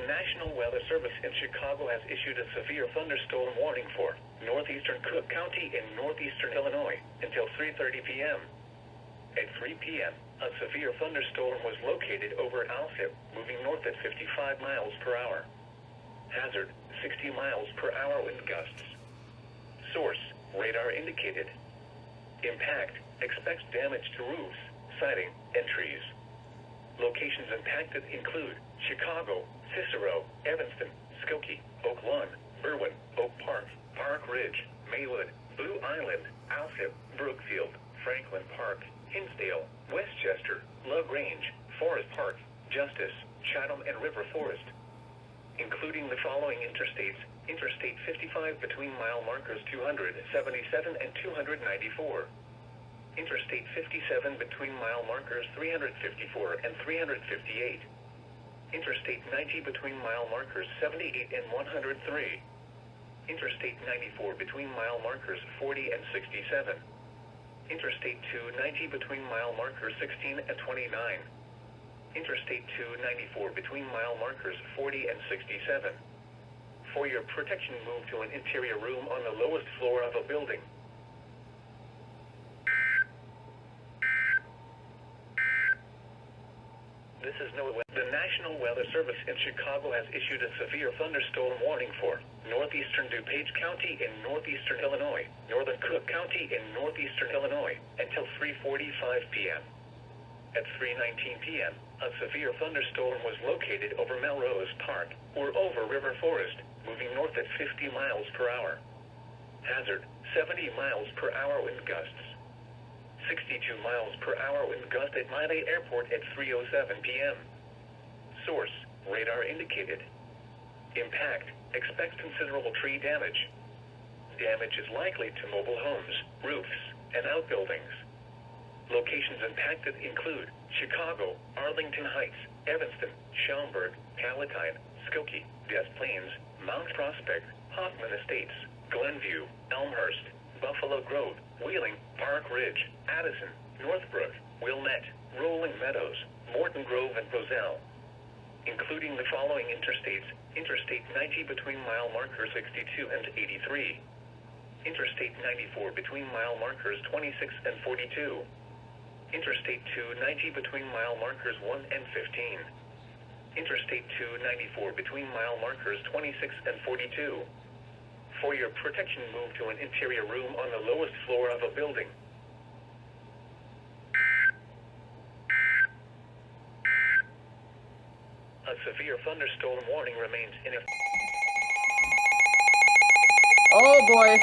The National Weather Service in Chicago has issued a severe thunderstorm warning for northeastern Cook County in northeastern Illinois until 3:30 p.m. At 3 p.m., a severe thunderstorm was located over Alsip, moving north at 55 miles per hour. Hazard, 60 miles per hour wind gusts. Source, radar indicated. Impact, expects damage to roofs, siding, and trees. Locations impacted include Chicago, Cicero, Evanston, Skokie, Oak Lawn, Berwyn, Oak Park, Park Ridge, Maywood, Blue Island, Alsip, Brookfield, Franklin Park, Hinsdale, Westchester, LaGrange, Forest Park, Justice, Chatham, and River Forest. Including the following interstates: Interstate 55 between mile markers 277 and 294. Interstate 57 between mile markers 354 and 358. Interstate 90 between mile markers 78 and 103. Interstate 94 between mile markers 40 and 67. Interstate 290 between mile markers 16 and 29. Interstate 294 between mile markers 40 and 67. For your protection, move to an interior room on the lowest floor of a building. This is NOAA. The National Weather Service in Chicago has issued a severe thunderstorm warning for northeastern DuPage County in northeastern Illinois, northern Cook County in northeastern Illinois, until 3:45 p.m. At 3:19 p.m., a severe thunderstorm was located over Melrose Park, or over River Forest, moving north at 50 miles per hour. Hazard, 70 miles per hour wind gusts. 62 miles per hour wind gust at Miami Airport at 3:07 p.m. Source, radar indicated. Impact, expects considerable tree damage. Damage is likely to mobile homes, roofs, and outbuildings. Locations impacted include Chicago, Arlington Heights, Evanston, Schaumburg, Palatine, Skokie, Des Plaines, Mount Prospect, Hoffman Estates, Glenview, Elmhurst, Buffalo Grove, Wheeling, Park Ridge, Addison, Northbrook, Wilmette, Rolling Meadows, Morton Grove, and Roselle. Including the following interstates: Interstate 90 between mile markers 62 and 83. Interstate 94 between mile markers 26 and 42. Interstate 290 between mile markers 1 and 15. Interstate 294 between mile markers 26 and 42. For your protection, move to an interior room on the lowest floor of a building. A severe thunderstorm warning remains in effect. Oh boy.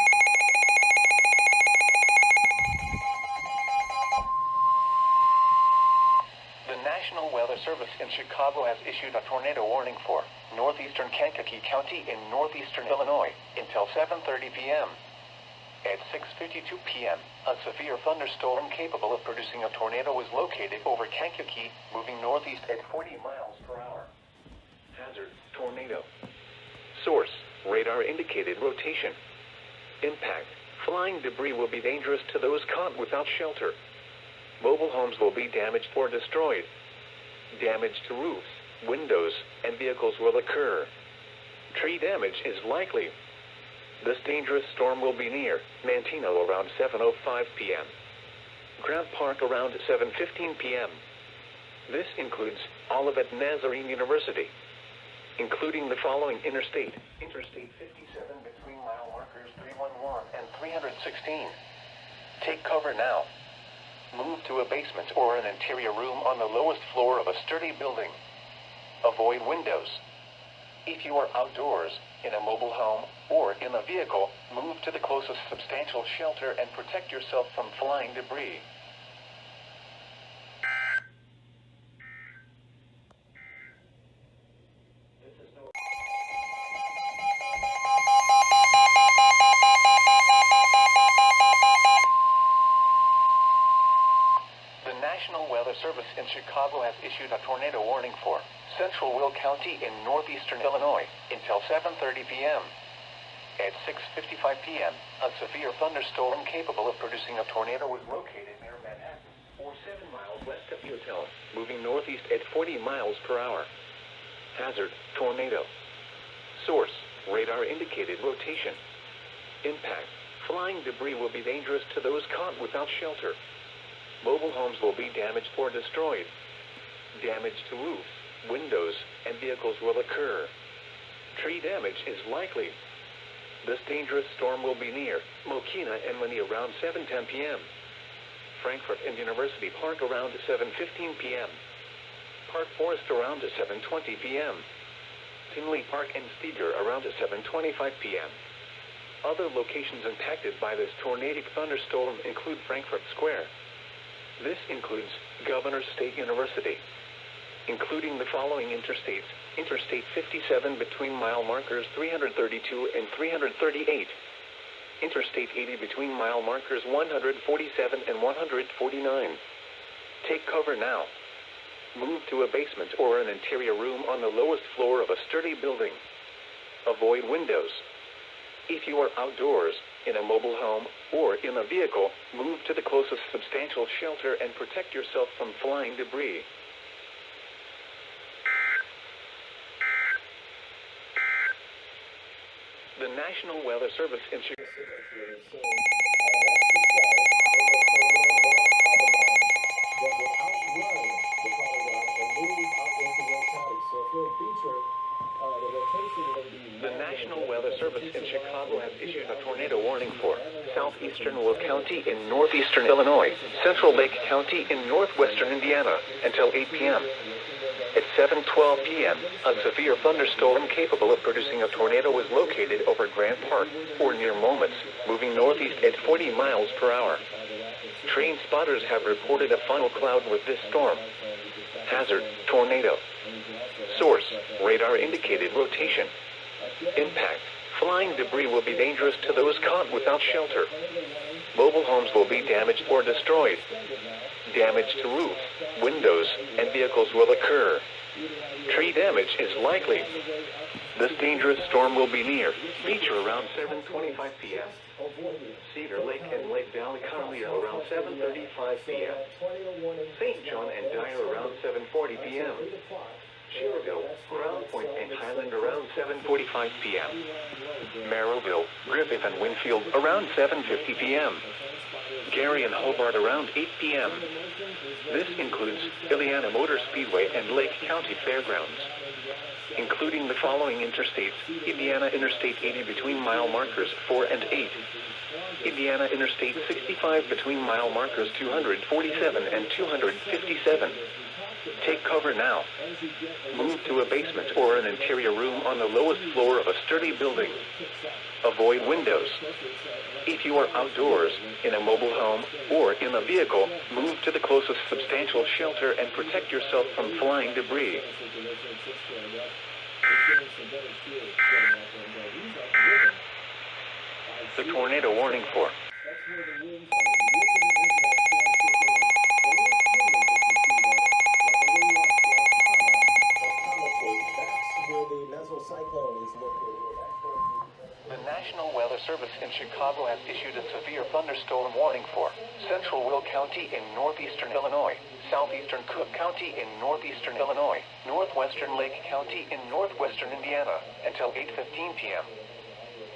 The National Weather Service in Chicago has issued a tornado warning for northeastern Kankakee County in northeastern Illinois until 7:30 p.m. At 6:52 p.m., a severe thunderstorm capable of producing a tornado was located over Kankakee, moving northeast at 40 miles per hour. Hazard, tornado. Source, radar indicated rotation. Impact, flying debris will be dangerous to those caught without shelter. Mobile homes will be damaged or destroyed. Damage to roofs, windows, and vehicles will occur. Tree damage is likely. This dangerous storm will be near Mantino around 7:05 p.m. Grant Park around 7:15 p.m. This includes Olivet Nazarene University, including the following interstate: Interstate 57 between mile markers 311 and 316. Take cover now. Move to a basement or an interior room on the lowest floor of a sturdy building. Avoid windows. If you are outdoors, in a mobile home, or in a vehicle, move to the closest substantial shelter and protect yourself from flying debris. The National Weather Service in Chicago has issued a tornado warning for Central Will County in northeastern Illinois until 7:30 p.m. At 6:55 p.m., a severe thunderstorm capable of producing a tornado was located near Manhattan, or 7 miles west of Utah, moving northeast at 40 miles per hour. Hazard, tornado. Source, radar indicated rotation. Impact, flying debris will be dangerous to those caught without shelter. Mobile homes will be damaged or destroyed. Damage to roof, windows, and vehicles will occur. Tree damage is likely. This dangerous storm will be near Mokina and Mani around 7:10 p.m. Frankfurt and University Park around 7:15 p.m. Park Forest around 7:20 p.m. Tinley Park and Steger around 7:25 p.m. Other locations impacted by this tornadic thunderstorm include Frankfurt Square. This includes Governors State University, including the following interstates: Interstate 57 between mile markers 332 and 338. Interstate 80 between mile markers 147 and 149. Take cover now. Move to a basement or an interior room on the lowest floor of a sturdy building. Avoid windows. If you are outdoors, in a mobile home, or in a vehicle, move to the closest substantial shelter and protect yourself from flying debris. The National Weather Service in Chicago. The National Weather Service in Chicago has issued a tornado warning for southeastern Will County in northeastern Illinois, central Lake County in northwestern Indiana, until 8 p.m. At 7:12 p.m., a severe thunderstorm capable of producing a tornado was located over Grant Park, or near Moments, moving northeast at 40 miles per hour. Train spotters have reported a funnel cloud with this storm. Hazard, tornado. Source, radar indicated rotation. Impact, flying debris will be dangerous to those caught without shelter. Mobile homes will be damaged or destroyed. Damage to roof, windows, and vehicles will occur. Tree damage is likely. This dangerous storm will be near beach around 7:25 p.m. Cedar Lake and Lake Valley Colony around 7:35 p.m. St. John and Dyer around 7:40 p.m. Sherrville, Crown Point, and Highland around 7:45 p.m. Merrillville, Griffith, and Winfield around 7:50 p.m. Gary and Hobart around 8 p.m. This includes Ileana Motor Speedway and Lake County Fairgrounds, including the following interstates: Indiana Interstate 80 between mile markers 4 and 8. Indiana Interstate 65 between mile markers 247 and 257. Take cover now. Move to a basement or an interior room on the lowest floor of a sturdy building. Avoid windows. If you are outdoors, in a mobile home, or in a vehicle, move to the closest substantial shelter and protect yourself from flying debris. The tornado warning for the National Weather Service in Chicago has issued a severe thunderstorm warning for central Will County in northeastern Illinois, southeastern Cook County in northeastern Illinois, northwestern Lake County in northwestern Indiana until 8:15 p.m.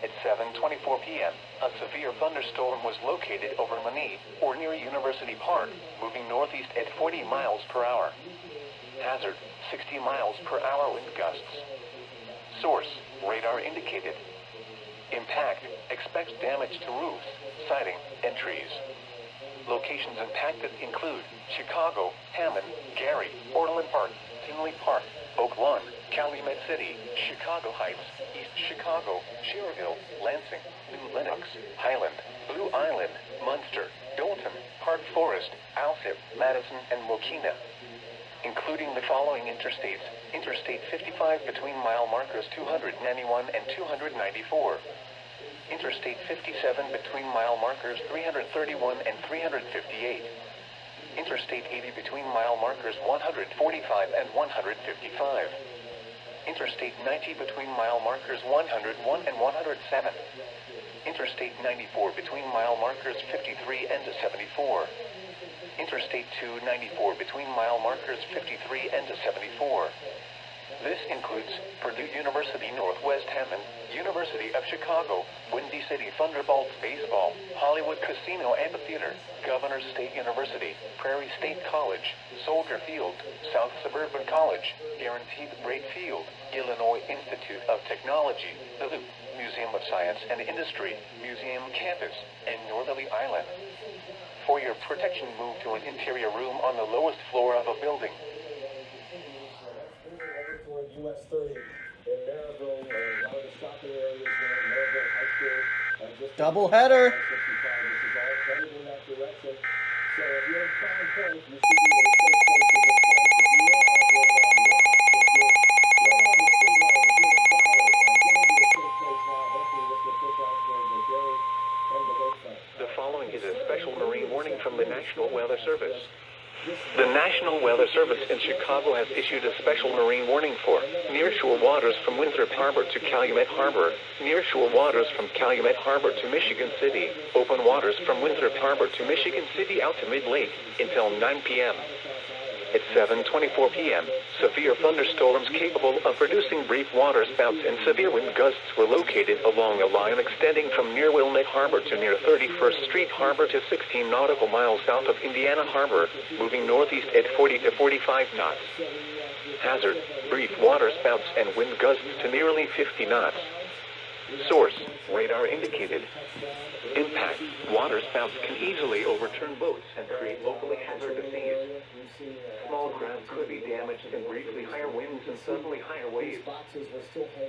At 7:24 p.m., a severe thunderstorm was located over Mani, or near University Park, moving northeast at 40 miles per hour. Hazard, 60 miles per hour wind gusts. Source, radar indicated. Impact, expects damage to roofs, siding, and trees. Locations impacted include Chicago, Hammond, Gary, Orland Park, Tinley Park, Oak Lawn, Calumet City, Chicago Heights, East Chicago, Sherrville, Lansing, New Lenox, Highland, Blue Island, Munster, Dalton, Park Forest, Alsip, Madison, and Mokina, including the following interstates: Interstate 55 between mile markers 291 and 294. Interstate 57 between mile markers 331 and 358. Interstate 80 between mile markers 145 and 155. Interstate 90 between mile markers 101 and 107. Interstate 94 between mile markers 53 and 74. Interstate 294 between mile markers 53 and 74. This includes Purdue University Northwest Hammond, University of Chicago, Windy City Thunderbolts Baseball, Hollywood Casino Amphitheater, Governors State University, Prairie State College, Soldier Field, South Suburban College, Guaranteed Rate Field, Illinois Institute of Technology, the Loop, Museum of Science and Industry, Museum Campus, and Northerly Island. For your protection, move to an interior room on the lowest floor of a building. US 30 in Maryville, a lot of the shopping areas there, Maryville High School. Double header. 65. This is all headed in that direction. So if you're in Crown Point, you should be in a safe place at this point. If you are out in Watts, if you're right on the state line, if you're in Dyer, get into a safe place now. Hopefully this will push out towards the Gary and the lakefront. The following is a special marine warning from the National Weather Service. The National Weather Service in Chicago has issued a special marine warning for nearshore waters from Winthrop Harbor to Calumet Harbor, nearshore waters from Calumet Harbor to Michigan City, open waters from Winthrop Harbor to Michigan City out to mid-lake until 9 p.m. At 7:24 p.m., severe thunderstorms capable of producing brief water spouts and severe wind gusts were located along a line extending from near Wilmette Harbor to near 31st Street Harbor to 16 nautical miles south of Indiana Harbor, moving northeast at 40 to 45 knots. Hazard, brief water spouts and wind gusts to nearly 50 knots. Source, radar indicated. Impact, water spouts can easily overturn boats and create locally hazardous seas. Small craft could be damaged in briefly higher winds and suddenly higher waves.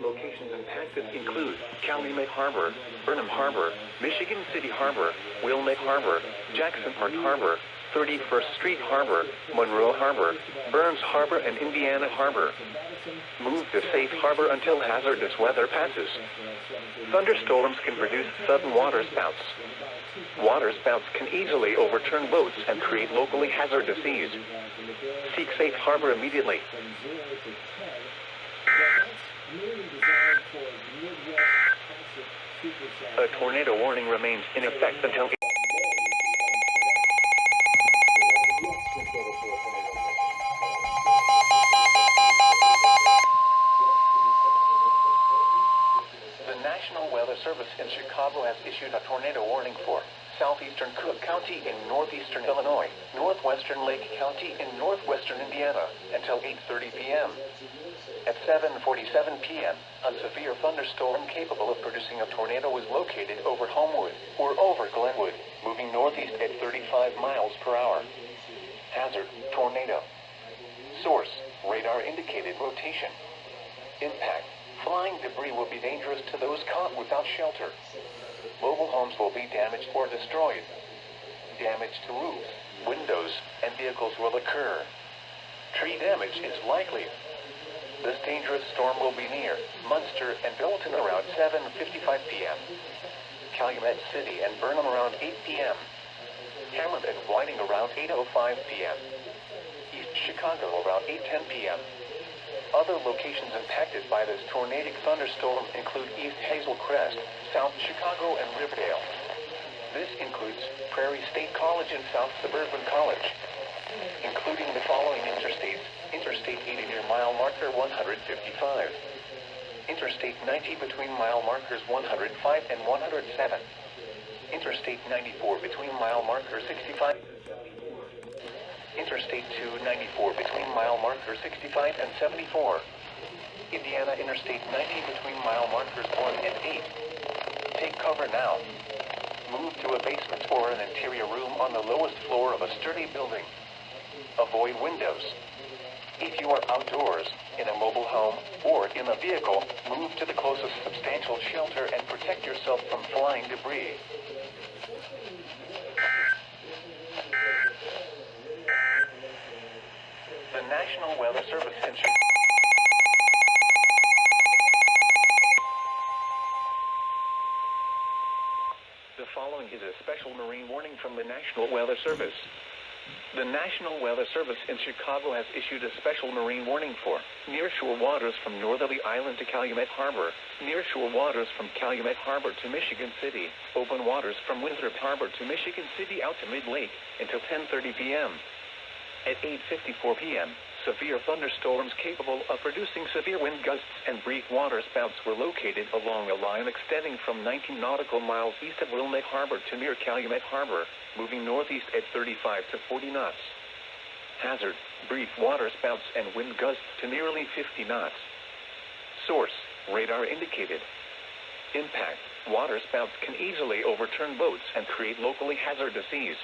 Locations impacted include Calumet Harbor, Burnham Harbor, Michigan City Harbor, Wilmette Harbor, Jackson Park Harbor, 31st Street Harbor, Monroe Harbor, Burns Harbor, and Indiana Harbor. Move to safe harbor until hazardous weather passes. Thunderstorms can produce sudden water spouts. Water spouts can easily overturn boats and create locally hazardous seas. Seek safe harbor immediately. A tornado warning remains in effect until The National Weather Service in Chicago has issued a tornado warning for southeastern Cook County in northeastern Illinois, northwestern Lake County in northwestern Indiana until 8:30 p.m. At 7:47 p.m., a severe thunderstorm capable of producing a tornado was located over Homewood or over Glenwood, moving northeast at 35 miles per hour. Hazard, tornado. Source, radar indicated rotation. Impact, flying debris will be dangerous to those caught without shelter. Mobile homes will be damaged or destroyed. Damage to roofs, windows, and vehicles will occur. Tree damage is likely. This dangerous storm will be near Munster and Bilton around 7:55 p.m. Calumet City and Burnham around 8 p.m. Hammond and Whiting around 8:05 p.m. East Chicago around 8:10 p.m. Other locations impacted by this tornadic thunderstorm include East Hazel Crest, South Chicago, and Riverdale. This includes Prairie State College and South Suburban College, including the following interstates: Interstate 80 near mile marker 155, Interstate 90 between mile markers 105 and 107, Interstate 94 between mile marker 65, Interstate 294 between mile markers 65 and 74, Indiana Interstate 90 between mile markers 1 and 8. Take cover now. Move to a basement or an interior room on the lowest floor of a sturdy building. Avoid windows. If you are outdoors, in a mobile home, or in a vehicle, move to the closest substantial shelter and protect yourself from flying debris. The National Weather Service in Chicago. The following is a special marine warning from the National Weather Service. The National Weather Service in Chicago has issued a special marine warning for nearshore waters from Northerly Island to Calumet Harbor, nearshore waters from Calumet Harbor to Michigan City, open waters from Winthrop Harbor to Michigan City out to mid-lake until 10:30 p.m. At at 8:54 p.m., severe thunderstorms capable of producing severe wind gusts and brief waterspouts were located along a line extending from 19 nautical miles east of Wilmette Harbor to near Calumet Harbor, moving northeast at 35 to 40 knots. Hazard, brief waterspouts and wind gusts to nearly 50 knots. Source, radar indicated. Impact, waterspouts can easily overturn boats and create locally hazardous seas.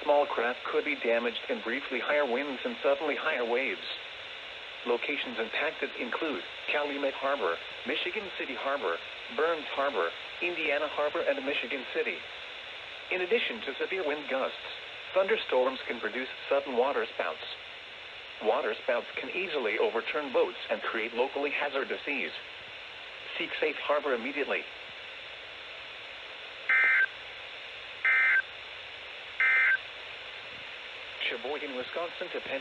Small craft could be damaged in briefly higher winds and suddenly higher waves. Locations impacted include Calumet Harbor, Michigan City Harbor, Burns Harbor, Indiana Harbor, and Michigan City. In addition to severe wind gusts, thunderstorms can produce sudden waterspouts. Waterspouts can easily overturn boats and create locally hazardous seas. Seek safe harbor immediately. Sheboygan, Wisconsin to Penn